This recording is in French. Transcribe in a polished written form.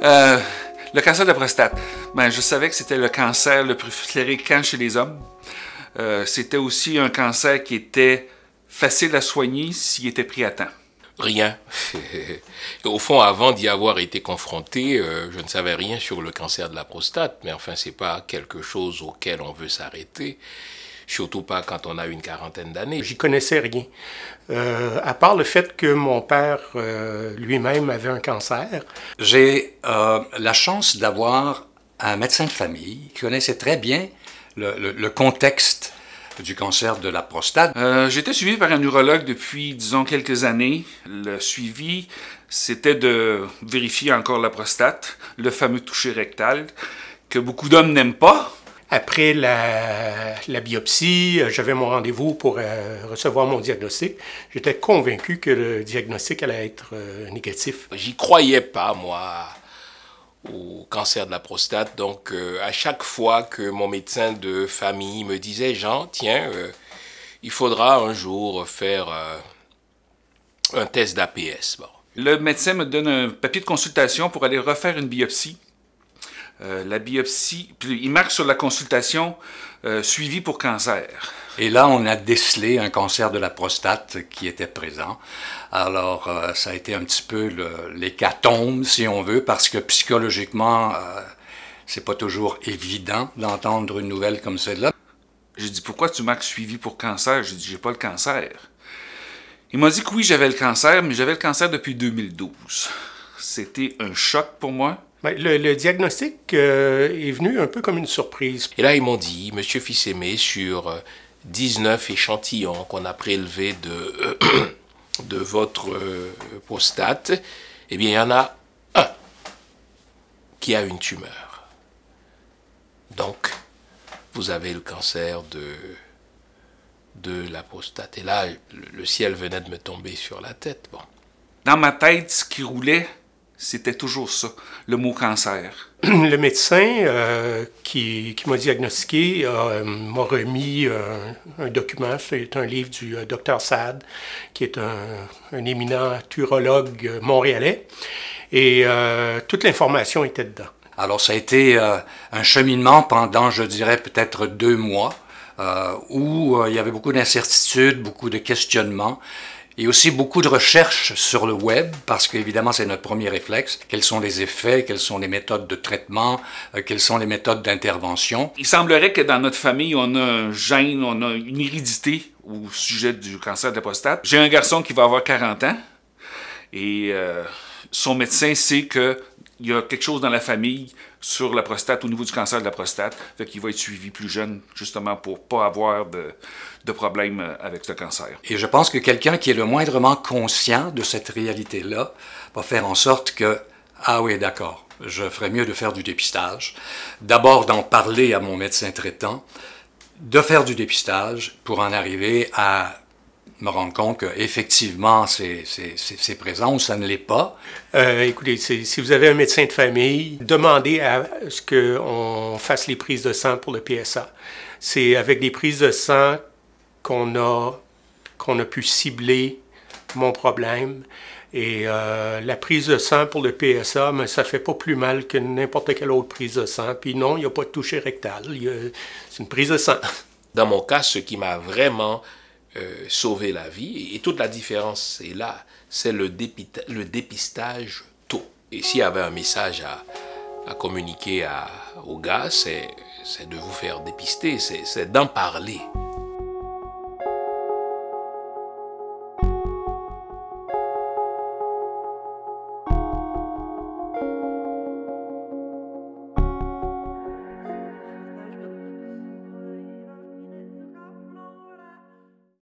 Euh, le cancer de la prostate. Ben, je savais que c'était le cancer le plus fréquent chez les hommes. C'était aussi un cancer qui était facile à soigner s'il était pris à temps. Rien. Au fond, avant d'y avoir été confronté, je ne savais rien sur le cancer de la prostate, mais enfin, c'est pas quelque chose auquel on veut s'arrêter, surtout pas quand on a une quarantaine d'années. J'y connaissais rien, à part le fait que mon père lui-même avait un cancer. J'ai la chance d'avoir un médecin de famille qui connaissait très bien le contexte du cancer de la prostate. J'ai été suivi par un urologue depuis, disons, quelques années. Le suivi, c'était de vérifier encore la prostate, le fameux toucher rectal, que beaucoup d'hommes n'aiment pas. Après la biopsie, j'avais mon rendez-vous pour recevoir mon diagnostic. J'étais convaincu que le diagnostic allait être négatif. J'y croyais pas, moi, au cancer de la prostate. Donc, à chaque fois que mon médecin de famille me disait « Jean, tiens, il faudra un jour faire un test d'APS. » Bon. Le médecin me donne un papier de consultation pour aller refaire une biopsie. La biopsie, puis il marque sur la consultation suivi pour cancer. Et là, on a décelé un cancer de la prostate qui était présent. Alors, ça a été un petit peu l'hécatombe, si on veut, parce que psychologiquement, c'est pas toujours évident d'entendre une nouvelle comme celle-là. J'ai dit, pourquoi tu marques suivi pour cancer? J'ai dit, j'ai pas le cancer. Il m'a dit que oui, j'avais le cancer, mais j'avais le cancer depuis 2012. C'était un choc pour moi. Le diagnostic est venu un peu comme une surprise. Et là, ils m'ont dit, Monsieur Fils-Aimé, sur 19 échantillons qu'on a prélevés de votre prostate, eh bien, il y en a un qui a une tumeur. Donc, vous avez le cancer de la prostate. Et là, le ciel venait de me tomber sur la tête. Bon. Dans ma tête, ce qui roulait, c'était toujours ça, le mot cancer. Le médecin qui m'a diagnostiqué m'a remis un document. C'est un livre du Dr Saad, qui est un éminent urologue montréalais. Et toute l'information était dedans. Alors, ça a été un cheminement pendant, je dirais, peut-être 2 mois, où il y avait beaucoup d'incertitudes, beaucoup de questionnements. Et aussi beaucoup de recherches sur le web, parce qu'évidemment, c'est notre premier réflexe. Quels sont les effets, quelles sont les méthodes de traitement, quelles sont les méthodes d'intervention. Il semblerait que dans notre famille, on a un gène, on a une hérédité au sujet du cancer de la prostate. J'ai un garçon qui va avoir 40 ans, et son médecin sait qu'il y a quelque chose dans la famille sur la prostate, au niveau du cancer de la prostate, fait qu'il va être suivi plus jeune, justement pour pas avoir de problème avec le cancer. Et je pense que quelqu'un qui est le moindrement conscient de cette réalité-là va faire en sorte que, ah oui, d'accord, je ferais mieux de faire du dépistage. D'abord d'en parler à mon médecin traitant, de faire du dépistage pour en arriver à me rendre compte qu'effectivement, c'est présent ou ça ne l'est pas. Écoutez, si vous avez un médecin de famille, demandez à ce qu'on fasse les prises de sang pour le PSA. C'est avec des prises de sang qu'on a pu cibler mon problème. Et la prise de sang pour le PSA, mais ça fait pas plus mal que n'importe quelle autre prise de sang. Puis non, il n'y a pas de toucher rectal. C'est une prise de sang. Dans mon cas, ce qui m'a vraiment sauvé la vie, et toute la différence est là, c'est le dépistage tôt. Et s'il y avait un message à communiquer aux gars, c'est de vous faire dépister, c'est d'en parler.